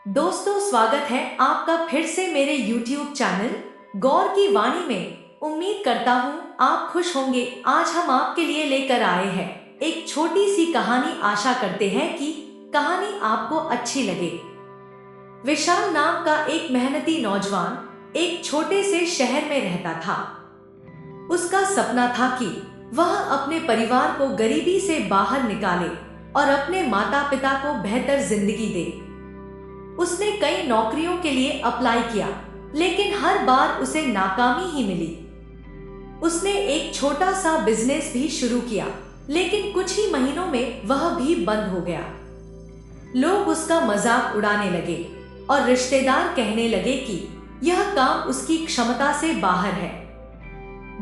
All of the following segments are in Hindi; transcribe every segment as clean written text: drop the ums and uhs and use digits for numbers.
दोस्तों, स्वागत है आपका फिर से मेरे YouTube चैनल गौर की वाणी में। उम्मीद करता हूँ आप खुश होंगे। आज हम आपके लिए लेकर आए हैं एक छोटी सी कहानी। आशा करते हैं कि कहानी आपको अच्छी लगे। विशाल नाम का एक मेहनती नौजवान एक छोटे से शहर में रहता था। उसका सपना था कि वह अपने परिवार को गरीबी से बाहर निकाले और अपने माता पिता को बेहतर जिंदगी दे। उसने कई नौकरियों के लिए अप्लाई किया, लेकिन हर बार उसे नाकामी ही मिली। उसने एक छोटा सा बिजनेस भी शुरू किया, लेकिन कुछ ही महीनों में वह भी बंद हो गया। लोग उसका मजाक उड़ाने लगे और रिश्तेदार कहने लगे कि यह काम उसकी क्षमता से बाहर है।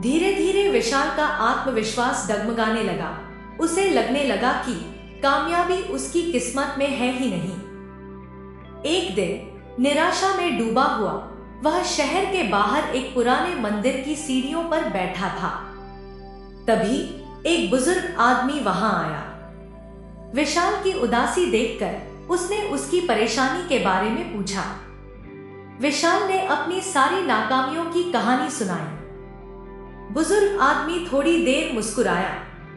धीरे धीरे विशाल का आत्मविश्वास डगमगाने लगा। उसे लगने लगा कि कामयाबी उसकी किस्मत में है ही नहीं। एक दिन निराशा में डूबा हुआ वह शहर के बाहर एक पुराने मंदिर की सीढ़ियों पर बैठा था। तभी एक बुजुर्ग आदमी वहां आया। विशाल की उदासी देखकर उसने उसकी परेशानी के बारे में पूछा। विशाल ने अपनी सारी नाकामियों की कहानी सुनाई। बुजुर्ग आदमी थोड़ी देर मुस्कुराया,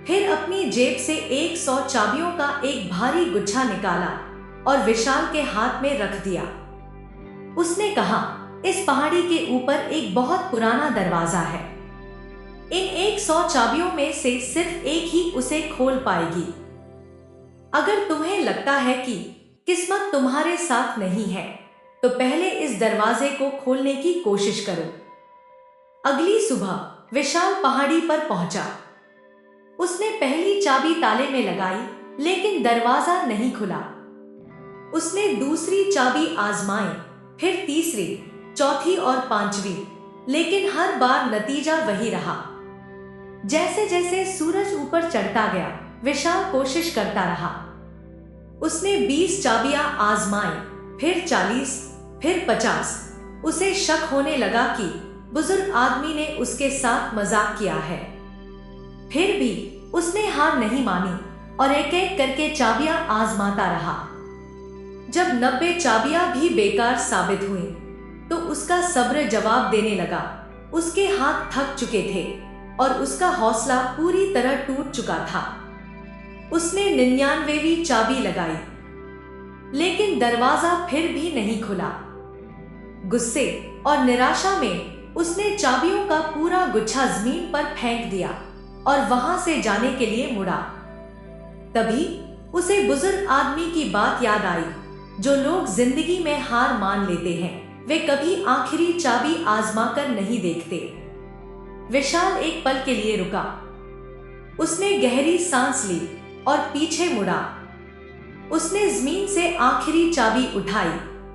फिर अपनी जेब से 100 चाबियों का एक भारी गुच्छा निकाला और विशाल के हाथ में रख दिया। उसने कहा, इस पहाड़ी के ऊपर एक बहुत पुराना दरवाजा है। इन 100 चाबियों में से सिर्फ एक ही उसे खोल पाएगी। अगर तुम्हें लगता है कि किस्मत तुम्हारे साथ नहीं है, तो पहले इस दरवाजे को खोलने की कोशिश करो। अगली सुबह विशाल पहाड़ी पर पहुंचा। उसने पहली चाबी ताले में लगाई, लेकिन दरवाजा नहीं खुला। उसने दूसरी चाबी आजमाई, फिर तीसरी, चौथी और पांचवी, लेकिन हर बार नतीजा वही रहा। जैसे जैसे सूरज ऊपर चढ़ता गया, विशाल कोशिश करता रहा। उसने 20 चाबियां आजमाई, फिर 40, फिर 50। उसे शक होने लगा कि बुजुर्ग आदमी ने उसके साथ मजाक किया है। फिर भी उसने हार नहीं मानी और एक एक करके चाबियां आजमाता रहा। जब 90 चाबियां भी बेकार साबित हुई, तो उसका सब्र जवाब देने लगा। उसके हाथ थक चुके थे और उसका हौसला पूरी तरह टूट चुका था। उसने 99वीं चाबी लगाई, लेकिन दरवाजा फिर भी नहीं खुला। गुस्से और निराशा में उसने चाबियों का पूरा गुच्छा जमीन पर फेंक दिया और वहां से जाने के लिए मुड़ा। तभी उसे बुजुर्ग आदमी की बात याद आई। जो लोग जिंदगी में हार मान लेते हैं, वे कभी आखिरी चाबी आजमा कर नहीं देखते। विशाल एक पल के लिए रुका। उसने गहरी सांस ली और पीछे मुड़ा। उसने जमीन से आखिरी चाबी उठाई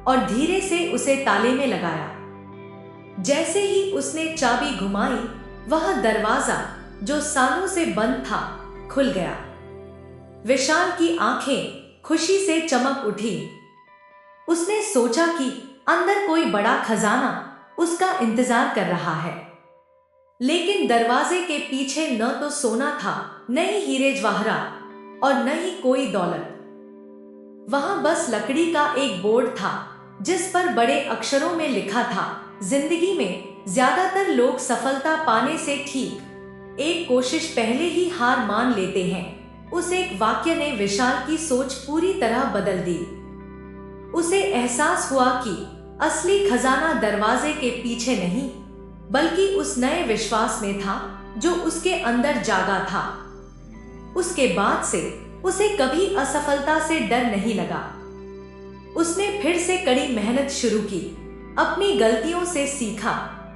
और धीरे से उसे ताले में लगाया। जैसे ही उसने चाबी घुमाई, वह दरवाजा जो सालों से बंद था, खुल गया। विशाल की आंखें खुशी से चमक उठी। उसने सोचा कि अंदर कोई बड़ा खजाना उसका इंतजार कर रहा है। लेकिन दरवाजे के पीछे न तो सोना था, न ही हीरे जवाहरात और न ही कोई दौलत। वहां बस लकड़ी का एक बोर्ड था, जिस पर बड़े अक्षरों में लिखा था, जिंदगी में ज्यादातर लोग सफलता पाने से ठीक एक कोशिश पहले ही हार मान लेते हैं। उस एक वाक्य ने विशाल की सोच पूरी तरह बदल दी। उसे एहसास हुआ कि असली खजाना दरवाजे के पीछे नहीं, बल्कि उस नए विश्वास में था जो उसके अंदर जागा था। उसके बाद से उसे कभी असफलता से डर नहीं लगा। उसने फिर से कड़ी मेहनत शुरू की, अपनी गलतियों से सीखा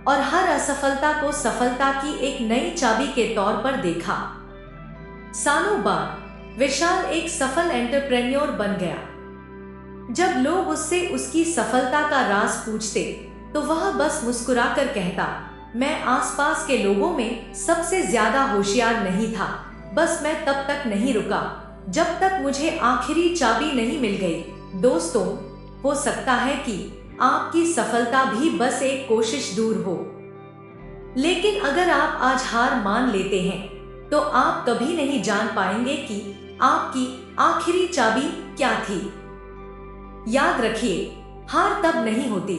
और हर असफलता को सफलता की एक नई चाबी के तौर पर देखा। सालों बाद विशाल एक सफल एंटरप्रेन्योर बन गया। जब लोग उससे उसकी सफलता का राज पूछते, तो वह बस मुस्कुराकर कहता, मैं आसपास के लोगों में सबसे ज्यादा होशियार नहीं था, बस मैं तब तक नहीं रुका जब तक मुझे आखिरी चाबी नहीं मिल गई। दोस्तों, हो सकता है कि आपकी सफलता भी बस एक कोशिश दूर हो, लेकिन अगर आप आज हार मान लेते हैं, तो आप कभी नहीं जान पाएंगे कि आपकी आखिरी चाबी क्या थी। याद रखिए, हार तब नहीं होती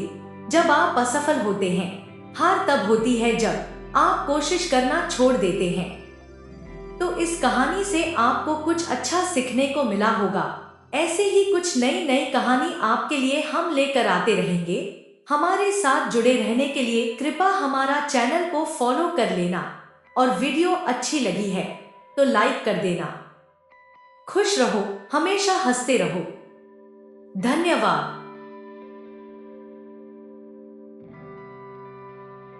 जब आप असफल होते हैं, हार तब होती है जब आप कोशिश करना छोड़ देते हैं। तो इस कहानी से आपको कुछ अच्छा सीखने को मिला होगा। ऐसे ही कुछ नई नई कहानी आपके लिए हम लेकर आते रहेंगे। हमारे साथ जुड़े रहने के लिए कृपया हमारा चैनल को फॉलो कर लेना और वीडियो अच्छी लगी है तो लाइक कर देना। खुश रहो, हमेशा हंसते रहो। धन्यवाद।